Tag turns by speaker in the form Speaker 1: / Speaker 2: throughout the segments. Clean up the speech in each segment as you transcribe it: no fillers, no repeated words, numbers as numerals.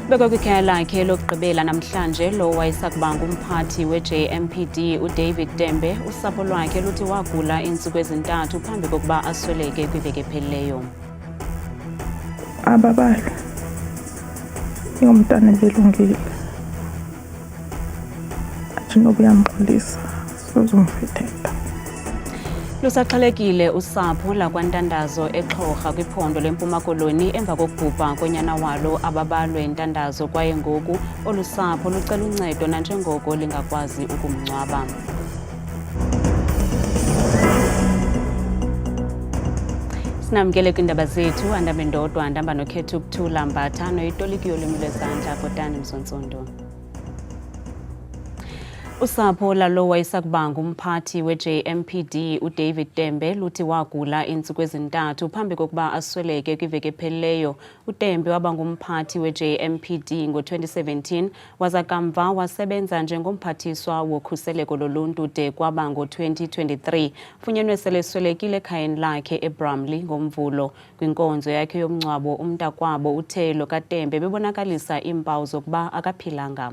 Speaker 1: Bekwakwikhala lakhe lokugqibela namhlanje lo wayesakubanga umphathi we-JMPD uDavid Tembe usapho lwakhe luthi wagula iintsuku ezintathu phambi kokuba asweleke kwiveki ephelileyo.
Speaker 2: Ababalo ingumntana nje elungile athi noba uyamxolisa sozumfitheka.
Speaker 1: Lusaxhelekile usapho lakwantandazo eXhorha kwiphondo leMpuma Koloni emva kokubhubha konyana walo ababalwe intandazo kwaye ngoku olusapho lucela uncedo nanjengoko lingakwazi ukumngcwaba. Sinamkele kwindaba zethu andambe ndodwa andihamba nokhethu ukuthula mbatha noyitoliki yolwimi lwezandla Bhotani Msontsondo. Usapho lalo wayesakubanga umphathi we-JMPD uDavid Tembe luthi wagula iintsuku ezintathu phambi kokuba asweleke kwiveki ephelileyo. uTembe waba ngumphathi we-JMPD ngo-2017 waza kamva wasebenza njengomphathiswa wokhuseleko loluntu de kwaba ngo-2023. Funyenwe sele eswelekile ekhayeni lakhe eBramley ngomvulo. Kwinkonzo yakhe yomngcwabo umntakwabo uThelo kaTembe bebonakalisa iimpawu zokuba akaphilanga.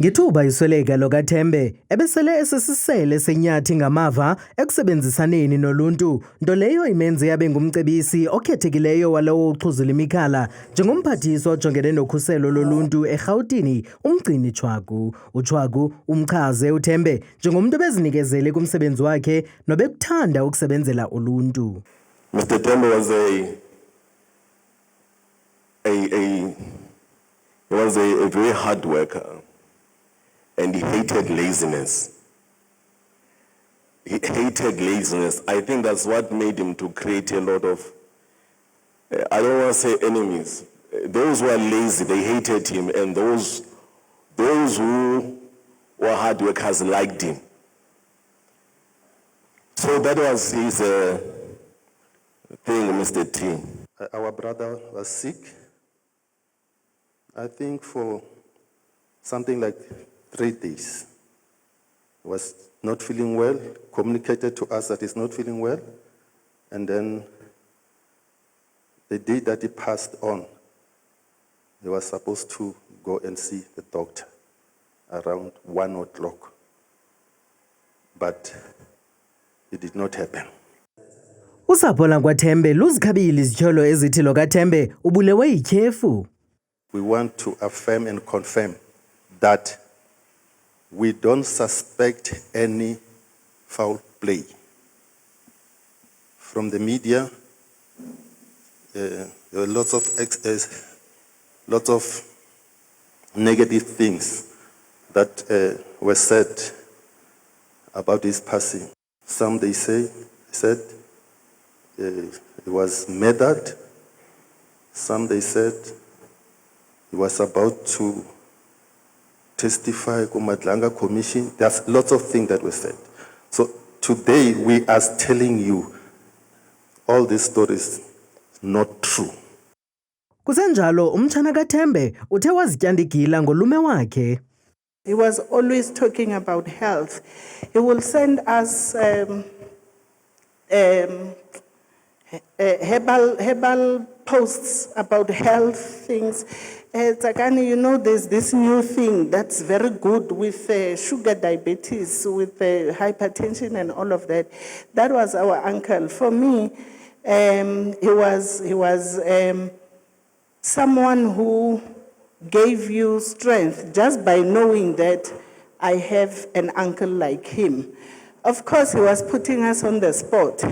Speaker 3: Ngethuba isweleka lokaTembe ebesele esesisele senyathi ngamava ekusebenzisaneni noluntu, nto leyo imenze yabe ngumcebisi okhethekileyo walowo uxhuzula imikhala njengomphathiswa ojongene nokhuselo loluntu eRhawutini uMgcini Chwaku. uChwaku umchaze uTembe njengomntu obezinikezele kumsebenzi wakhe nobekuthanda ukusebenzela uluntu.
Speaker 4: Mr. Tembe was a very hard worker. And he hated laziness. He hated laziness. I think that's what made him to create a lot of, I don't want to say enemies. Those who are lazy, they hated him. And those who were hard workers liked him. So that was his thing, Mr. T.
Speaker 5: Our brother was sick, I think for something like 3 days. He was not feeling well, communicated to us that he's not feeling well, and then the day that he passed on, he was supposed to go and see the doctor around 1 o'clock, but it did not happen.
Speaker 3: Usapho lakwaTembe luzikhabile izityholo ezithi lo kaTembe ubulewe yityhefu.
Speaker 5: We want to affirm and confirm that we don't suspect any foul play. From the media, there were lots of negative things that were said about his passing. Some they said he was murdered. Some they said he was about to testify Madlanga Commission. There's lots of things that were said. So today we are telling you all these stories not true.
Speaker 3: Kusenjalo umtshana kaTembe uthe wazityandigila ngolume wakhe.
Speaker 2: He was always talking about health. He will send us herbal posts about health things. Tsakani, you know, there's this new thing that's very good with sugar diabetes, with hypertension and all of that. That was our uncle. For me, he was someone who gave you strength just by knowing that I have an uncle like him. Of course, he was putting us on the spot.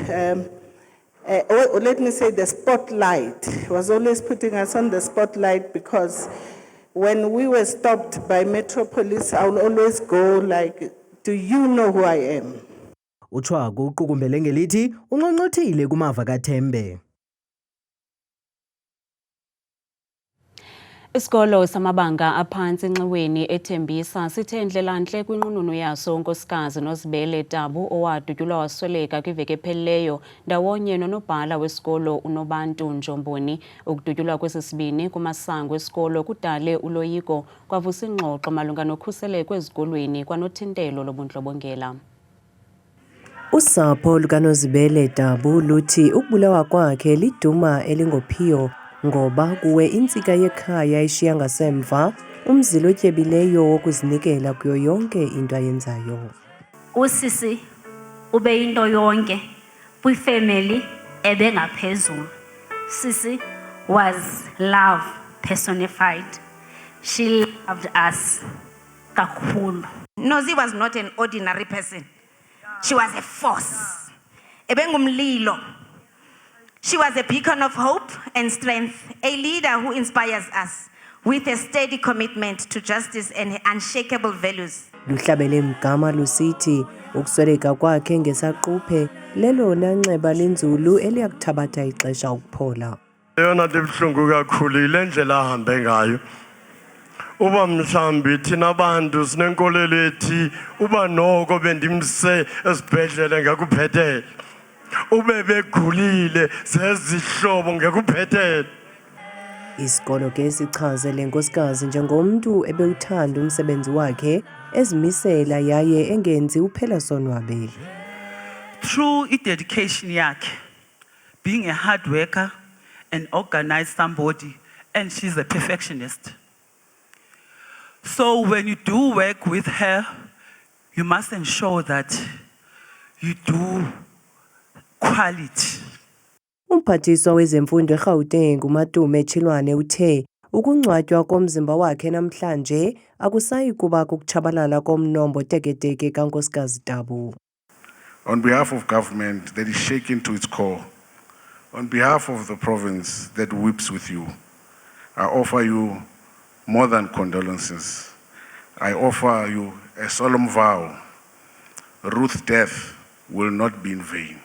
Speaker 2: Let me say the spotlight. He was always putting us on the spotlight because when we were stopped by Metro Police, I would always go like, do you know who I am?
Speaker 3: uChwaku uqukumbele ngelithi unqonqothile kumava kaTembe.
Speaker 1: Isikolo samabanga aphantsi enxiweni ethembisa sithe indlelantle kwinqununu yaso unkosikazi Nozibele Tabu owadutyulwa wasweleka kwiveki ephelileyo ndawonye nonobhala wesikolo uNobantu Njomboni. Ukudutyulwa kwesisibini kumasango esikolo kudale uloyiko kwavusa ingxoxo malunga nokhuseleko ezikolweni kwanothintelo lobundlobongela.
Speaker 6: Usapho lukaNozibele Tabu luthi ukubulawa kwakhe liduma elingophiyo ngoba kuwe intsika yekhaya ishiya ngasemva umzila otyebileyo wokuzinikela kuyo yonke into ayenzayo.
Speaker 7: Usisi ube into yonke kwifamily ebengaphezulu. Sisi was love personified. She loved us kakhulu.
Speaker 8: Nozi was not an ordinary person. She was a force. Ebengumlilo. She was a beacon of hope and strength, a leader who inspires us with a steady commitment to justice and unshakable values.
Speaker 6: Luhlabele mgama lusithi ukusweleka kwakhe ngesaquphe lelona nxeba linzulu eliyakuthabatha ixesha ukuphola.
Speaker 9: Eyona nto ebuhlungu kakhulu ile ndlela ahambe ngayo. Uba mhlambi thina abantu sinenkolelo ethi uba noko bendimse esibhedlele ngekuphethele. Ube begulile sezihlobo ngekuphethele.
Speaker 6: Isikolo ke sichaze le nkosikazi njengomntu ebewuthanda umsebenzi wakhe ezimisela yaye engenzi uphela sonwabe.
Speaker 10: Through dedication yakhe, being a hard worker and organized somebody, and she's a perfectionist. So when you do work with her, you must ensure that you do quality.
Speaker 6: Umphathiswa wezemfundo eGauteng uMatume Chilwane uthe ukungcwatywa komzimba wakhe namhlanje akusayi kuba kukutshabalala komnombo teketeke kankosikazi Tabu.
Speaker 11: On behalf of government that is shaken to its core, on behalf of the province that weeps with you, I offer you more than condolences. I offer you a solemn vow. Ruth's death will not be in vain.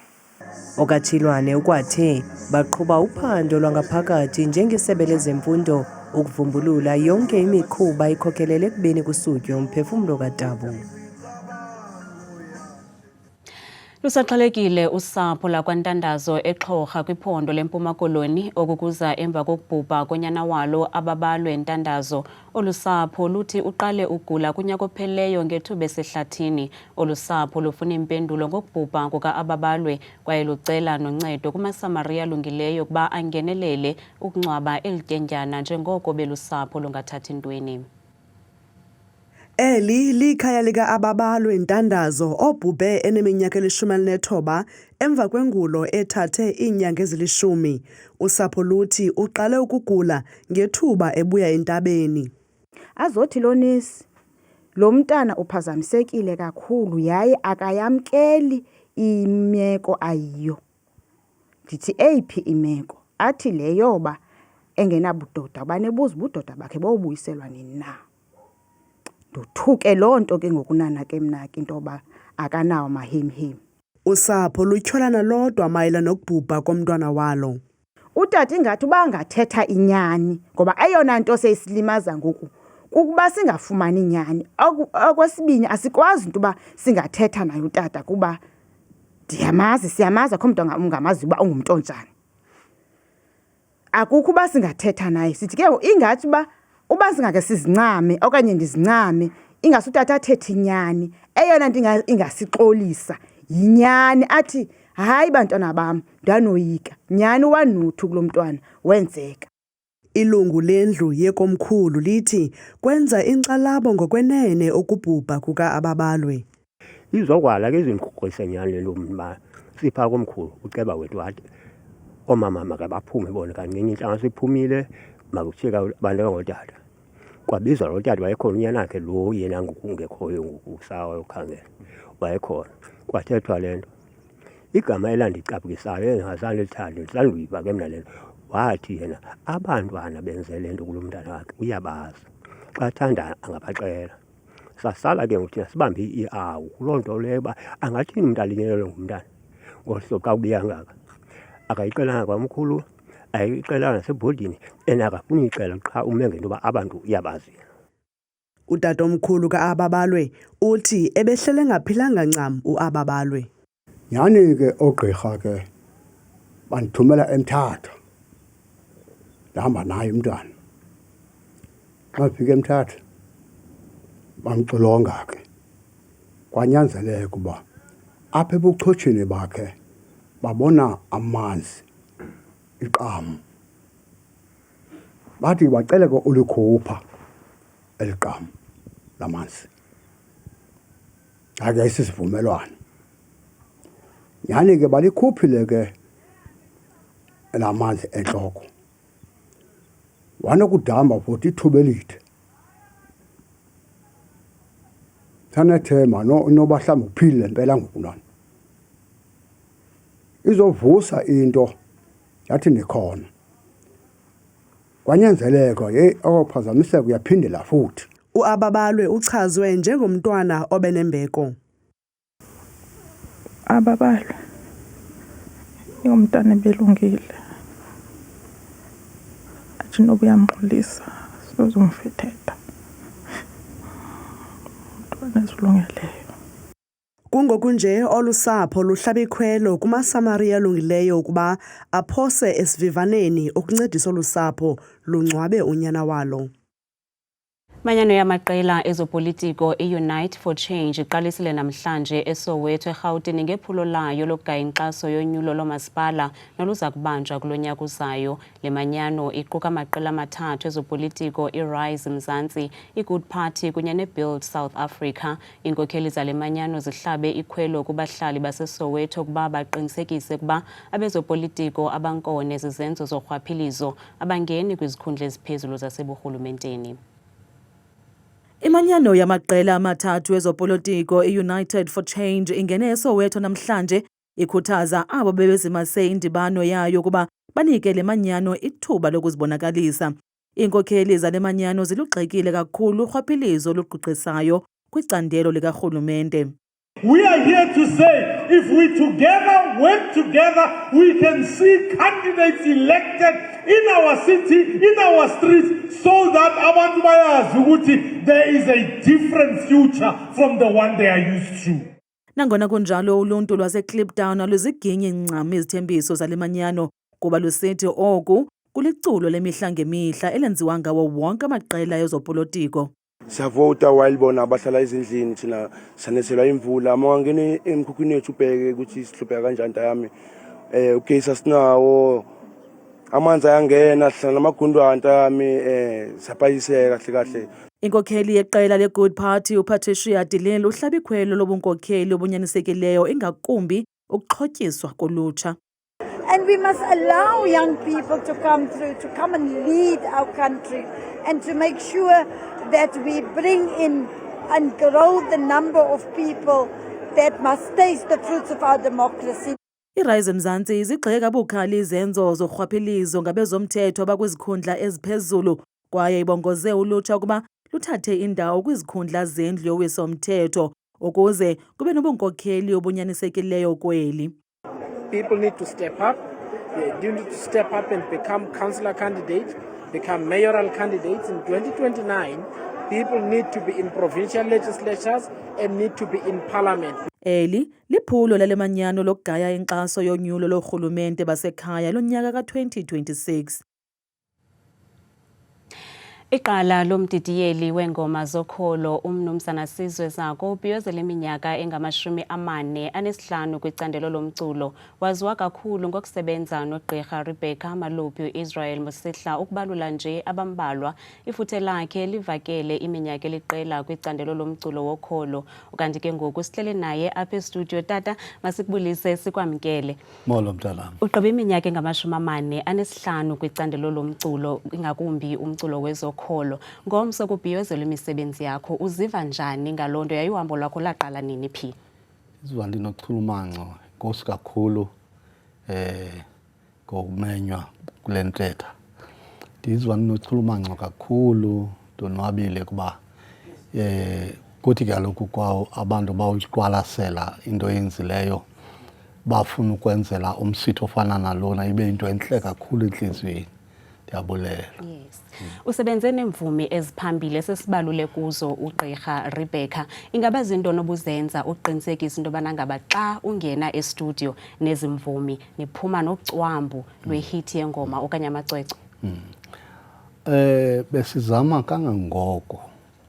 Speaker 6: Okachilwane ukwathe baqhuba uphando lwangaphakathi njengesebe lezemfundo ukuvumbulula yonke imikhuba ikhokelele ekubeni kusutywe umphefumlo kaTabu.
Speaker 1: Lusaxhalekile usapho lakwantandazo eXhorha kwiphondo lempuma koloni okukuza emva kokubhubha konyana walo ababalwe ntandazo. Olusapho luthi uqale ugula kunyaka opheleyo ngethuba esehlathini. Olusapho lufuna impendulo ngokubhubha kuka ababalwe kwaye lucela noncedo kumaSamaria alungileyo kuba angenelele ukungcwaba elityendyana njengoko belusapho lungathathi ntweni.
Speaker 12: Eli likhaya lika ababalwe ntandazo obhubhe eneminyaka eli-19 emva kwengulo ethathe iinyanga ezili-10. Usapho luthi uqale ukugula ngethuba ebuya entabeni.
Speaker 13: Azothi lonisi lo mntana uphazamisekile kakhulu yaye akayamkeli imeko ayiyo. Ndithi eyiphi imeko? Athi le yoba engenabudoda banebuza ubudoda bakhe bobuyiselwa nini na. Ndothuke loo nto ke ngokunana ke mna ke into yoba akanawo mahimhim.
Speaker 12: Usapho lutyholana lodwa mayela nokubhubha komntwana walo.
Speaker 13: Utata ingathi uba angathetha inyani ngoba eyona nto seyisilimaza ngoku kukuba singafumani inyani. Okwesibini asikwazi into uba singathetha naye utata kuba ndiyamazi siyamazi akho mntu ungamazi uba ungumntu onjani. Akukho uba singathetha naye sithi ke ingathi uba singake sizincame okanye ndizincame ingasutata athethe inyani eyona nto ingasixolisa yinyani athi hayi bantwana bam ndanoyika nyani wanuthu kulo mntwana wenzeka.
Speaker 12: Ilungu lendlu yekomkhulu lithi kwenza inkxalabo ngokwenene ukubhubha kuka ababalwe.
Speaker 14: Izokwala ke izinkquqisa nyani le mba sipha komkhulu uceba wethu wathi omama makabaphume bona kancinci inhlanga siphumile makucheka abantu ngotata. Kwabizwa lo tata wayekhona unyana wakhe lo yena ngokungekhoyo ngokusawa ukhangela wayekhona kwathethwa lento igama elandicabukisayo engazange lithande lisanduyiba ke mina lento wathi yena abantwana benze lento kulo mntana wakhe uyabazi xa thanda angabaqela sasala ke ngokuthi sibambe iawu kuloo nto leyo uba angathini umntu alinyelelwe ngumntana ngohlobo xa ubuya ngaka akayiqelanga kwamkhulu ayiqelanga nasebhodini enakafuni ixela qha ume ngento uba abantu uyabazi.
Speaker 12: Utatomkhulu ka-ababalwe uthi ebehlele ngaphilanga ncam u-ababalwe.
Speaker 15: Nyani ke ogqirha ke bandithumela eMthatha ndahamba naye umntwana. Xa fika eMthatha bamxilonga ke kwanyanzeleka uba apha ebuchotsheni bakhe babona amanzi iqamu bathi bacele ke ulikhupha eliqhamu lamanzi ake isisivumelwano yani ke balikhuphile ke lamanzi enhloko wanokudamba futhi ithuba elide sanethema noba mhlawumbe uphilile impela ngokunani izovusa into yathi nikhona kwanyanzeleka akuphazamiseka uyaphindela futhi
Speaker 12: uAbabalwe uchazwe njengomntwana obenembeko.
Speaker 16: Ababalwe ingumntana belungile athi noba uyamxolisa sizomfethetha umntwana ezilungeleyo.
Speaker 12: Kungokunje olusapho luhlaba ikhwelo kumaSamaria alungileyo ukuba aphose esivivaneni ukuncedisa olusapho lungcwabe unyana walo.
Speaker 1: Manyano yamaqela ezopolitiko i-Unite for Change iqalisile namhlanje eSoweto eGauteng ngephulo layo lokugaya inkxaso yonyulo lomasipala noluza kubanjwa kulo nyaka uzayo. Le manyano iquka amaqela amathathu ezopolitiko iRise Mzansi, iGood Party kunye neBuild South Africa. Iinkokheli zale manyano zihlabe ikhwelo kubahlali baseSoweto ukuba baqinisekise ukuba abezopolitiko abankone zizenzo zorhwaphilizo abangeni kwizikhundla eziphezulu zaseburhulumenteni.
Speaker 17: Imanyano yamaqela amathathu ezopolitiko i-United for Change ingene eSoweto namhlanje ikhuthaza abo bebezimase indibano yayo kuba banike le manyano ithuba lokuzibonakalisa. Iinkokheli zale manyano zilugxekile kakhulu urhwaphilizo oluqhuqhisayo kwicandelo likarhulumente.
Speaker 18: We are here to say, if we together work together, we can see candidates elected in our city, in our streets, so that abantu bayazi ukuthi there is a different future from the one they are used to.
Speaker 17: Nangona kunjalo uluntu lwaseKliptown aluziginyi ncam izithembiso zale manyano kuba lusithi oku kuliculo lemihla ngemihla elenziwa ngawo wonke amaqela ezopolitiko.
Speaker 19: Siyavota while bona abahlala ezindlini thina saneselwa imvula mawangene emkhukhwini yethu ubheke ukuthi sihlupheka kanjani yami ugesi asinawo amanzi ayangena sihlala namagundwana yami sapayiseka kahle kahle.
Speaker 17: Inkokheli yeqela leGood Party uPatricia de Lille uhlaba ikhwelo lobunkokheli obunyanisekileyo ingakumbi ukuxhotyiswa kolutsha.
Speaker 20: And we must allow young people to come through, to come and lead our country, and to make sure that we bring in and grow the number of people that must taste the fruits of our democracy.
Speaker 17: iRise Mzansi izigxeka bukhali izenzo zorhwaphilizo ngabezomthetho abakwizikhundla eziphezulu kwaye ibongoze ulutsha ukuba luthathe indawo kwizikhundla zendlu yowiso-mthetho ukuze kube nobunkokheli obunyanisekileyo kweli.
Speaker 21: People need to step up. They need to step up and become councillor candidates, become mayoral candidates. In 2029, people need to be in provincial legislatures and need to be in parliament.
Speaker 17: Eli liphulo lale manyano lokugaya inkxaso yonyulo lorhulumente basekhaya lonyaka ka-2026.
Speaker 1: Iqala lomdidiyeli wengoma zokholo uMnumzana Sizwe Zako ubhiyozela iminyaka engama-45 kwicandelo lomculo. Waziwa kakhulu ngokusebenza noGqirha Rebecca Malope uIsrael Mosihla ukubalula nje abambalwa. Ifuthe lakhe livakele iminyaka eliqela kwicandelo lomculo wokholo. Ukanti ke ngoku sihlele naye apha estudio. Tata, masikubulise sikwamkele.
Speaker 22: Molo mntanam.
Speaker 1: Ugqibe iminyaka engama-45 kwicandelo lomculo ingakumbi umculo wezo kholo. Ngomso kubhiyozela imisebenzi yakho uziva njani ngaloo nto? Yayihambo lwakho laqala nini phi?
Speaker 22: Iziva ndinochulumanco Nkosi kakhulu ngokumenywa kule ntetha. Ndiziva ndinochulumanco kakhulu ndonwabile kuba kuthi kaloku kwawo abantu bawuyiqwalasela into eyenzileyo bafuna ukwenzela umsitho ofana nalona ibe into entle kakhulu entliziyweni. Ndiyabulela.
Speaker 1: Yes. Usebenze nemvumi eziphambili esesibalule kuzo uGqirha Rebecca. Ingaba zinto nobuzenza uqinisekisa into yobana ngaba xa ungena estudio nezimvumi niphuma nocwambu lwehit yengoma okanye amacwecwe?
Speaker 22: Besizama kangangoko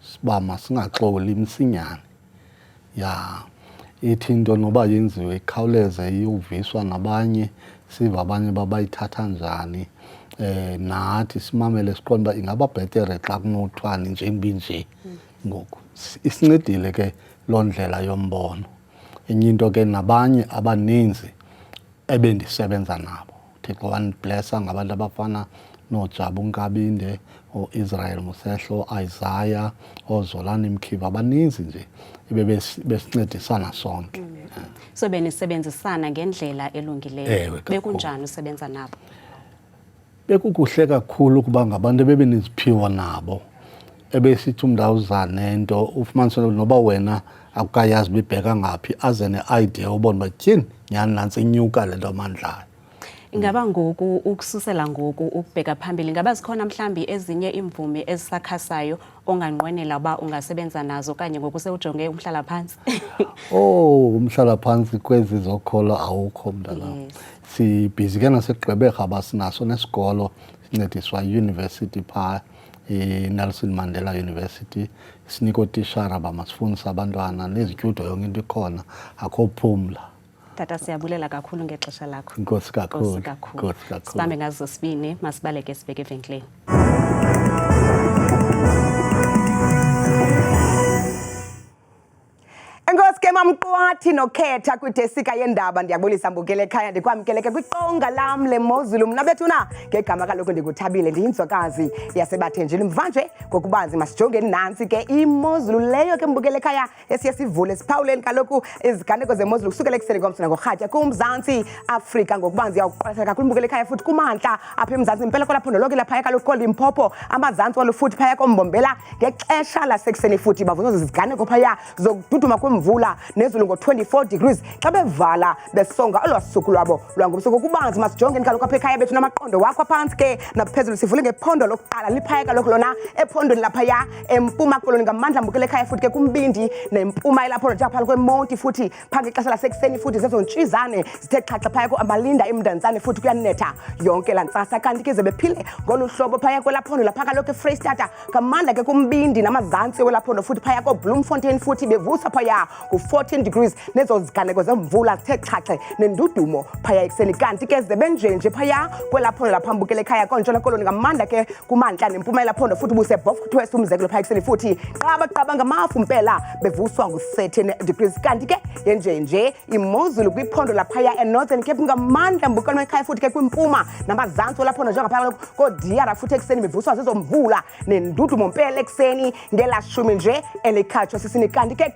Speaker 22: siba masingaxoli msinyane. Ithi into noba yenziwe ikhawuleze iyoviswa nabanye siva abanye babayithatha njani. nathi simamele siqonda ingaba bhetere xa kunothwani nje ngoku isincedile ke loo ndlela yombono. Enye into ke nabanye abaninzi ebendisebenza nabo Thixo wandiblessa ngabantu abafana noJabu Nkabinde, Israel Musehlo, Isaiah, Zolani Mkhiva, abaninzi nje besincedisana sonke.
Speaker 1: So benisebenzisana ngendlela elungileyo. Bekunjani usebenza nabo?
Speaker 22: Bekukuhle kakhulu kuba ngabantu bebeniziphiwo nabo. Ebesithi umntu awuzane nto ufumanise noba wena akukayazi bibheka ngaphi aze ne-idea ubona uba tyhini nyhani nantsi inyuka le nto amandlayo.
Speaker 1: Ingaba ngoku ukususela ngoku ukubheka phambili ingaba zikhona mhlambi ezinye imvumi ezisakhasayo onganqwenela uba ungasebenza nazo okanye ngoku sewujonge umhlala phansi?
Speaker 22: Umhlala phansi kwezi zokholo awukho mntanam. Sibhizi ke naseGqeberha basinaso nesikolo sincediswa yi-university phaa Nelson Mandela University. Sinika ootishara bamasifundisa abantwana nezityudo yonke into ikhona akho phumla.
Speaker 1: Tata siyabulela kakhulu ngexesha lakho.
Speaker 22: Inkosi kakhulu.
Speaker 1: Sibambe ngazo zosibini masibaleke sibheke evenkileni.
Speaker 4: Enkosi ke mamqwathi nokhetha kwidesika yendaba ndiyabulisa mbukele ekhaya ndikwamkeleke kwiqonga lam leMozulu mna bethuna ngegama kaloku ndikuthabile ndiyinzwakazi yaseBathenjini mvanje ngokubanzi masijongeni nantsi ke imozulu leyo ke mbukele ekhaya esiye sivule siphawuleni kaloku iziganeko zemozulu kusukela ekuseni komsana ngorhatya kuMzantsi Afrika ngokubanzi yawuqwalasela kakhulu mbukele ekhaya futhi kumantla apha eMzantsi impela kwelaphondo lonke laphaya kaloku koLimpopo amazantsi walo futhi phaya kombombela ngexesha lasekuseni futhi bavunza iziganeko phaya zokududuma mvula nezulu ngo-24 degrees xa bevala besonga olwasuku lwabo lwangobusuku kubanzi masijongeni kaloku apha ekhaya bethu namaqondo wakho phantsi ke naphezulu sivule ngephondo lokuqala liphaya kaloku lona ephondweni laphaya empuma koloni ngamandla mbukele ekhaya futhi ke kumbindi nempuma elaphondo nje phakathi kwemonti futhi phaa ngexesha lasekuseni futhi zezo ntshizane zithe xhaxha phaya amalinda emdantsane futhi kuyanetha yonke laa ntsasa kanti ke ze bephile ngolu hlobo phaya kwelaphondo lapha kaloku eFreystata ngamandla ke kumbindi namazantsi welaphondo futhi phaya koBloemfontein futhi bevusa phaya ku-14 degrees nezo ziganeko zemvula zithe xhaxhe nendudumo phaya ekuseni kanti ke zibenjenje phaya kwelaphondo laphambukele ekhaya kontshona koloni ngamandla ke kumantla nempuma elaphondo futhi busebhofthwest umzekelo phaya ekuseni futhi qaba ngamafu mpela bevuswa ngu-13 degrees kanti ke yenjenje imozulu kwiphondo laphaya eNorthern Cape ngamandla mbukelo ekhaya futhi ke kwimpuma namazantsi welaphondo njengaphaya koDiara futhi ekuseni bevuswa zezo mvula nendudumo mpela ekuseni ngelashumi nje elikhatshwa sisini kanti ke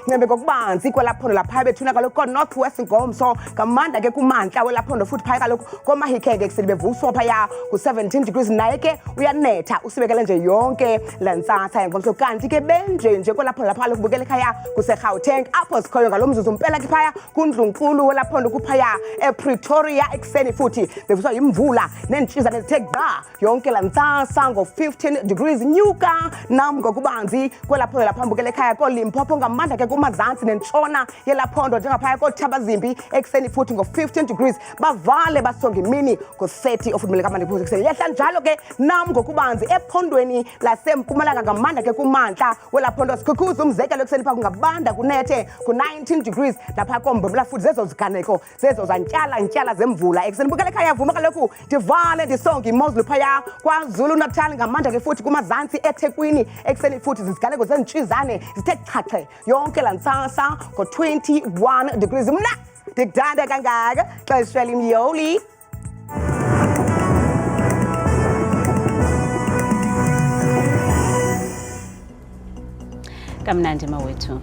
Speaker 4: ncembe kokubanzi kwelaphondo laphaya bethuna kaloku ko-northwest ngomso ngamandla ke kumantla welaphondo futhi phaya kaloku komahikenge ekuseni bevuswa phaya ku-17 degrees naye ke uyanetha usibekele nje yonke laa ntsasa yangomso kanti ke benjenje kwelaphondo lapha kaloku bukele ekhaya kuseGauteng apho sikhoyo ngalo mzuzu mpela ke phaya kundlunkulu welaphondo kuphaya ePretoria ekuseni futhi bevuswa yimvula neentshizane zithe gqa yonke laa ntsasa ngo-15 degrees nyuka nam ngokubanzi kwelaphondo lapha bukele ekhaya koLimpopo ngamandla ke kumazantsi nentshona yelaphondo njengaphaya koThabazimbi ekuseni futhi ngo-15 degrees bavale basonga imini ngo-30 ofudumele kamandla ekuseni yehla njalo ke nam ngokubanzi ephondweni lasempumalanga ngamandla ke kumantla welaphondo sikhukhuza umzekelo ekuseni phaa kungabanda kunethe ku-19 degrees naphaya kombombela futhi zezo ziganeko zezo zantyala zemvula ekuseni bukele ekhaya yavuma kaloku ndivale ndisonga imozulu phaya kwaZulu Natal ngamandla ke futhi kumazantsi eThekwini ekuseni futhi ziziganeko zentshizane zithe xhaxhe yonke laa ntsasa ngo-21 degrees mna ndikudanda kangaka xesha limyoli.
Speaker 1: Kamnandi mawethu.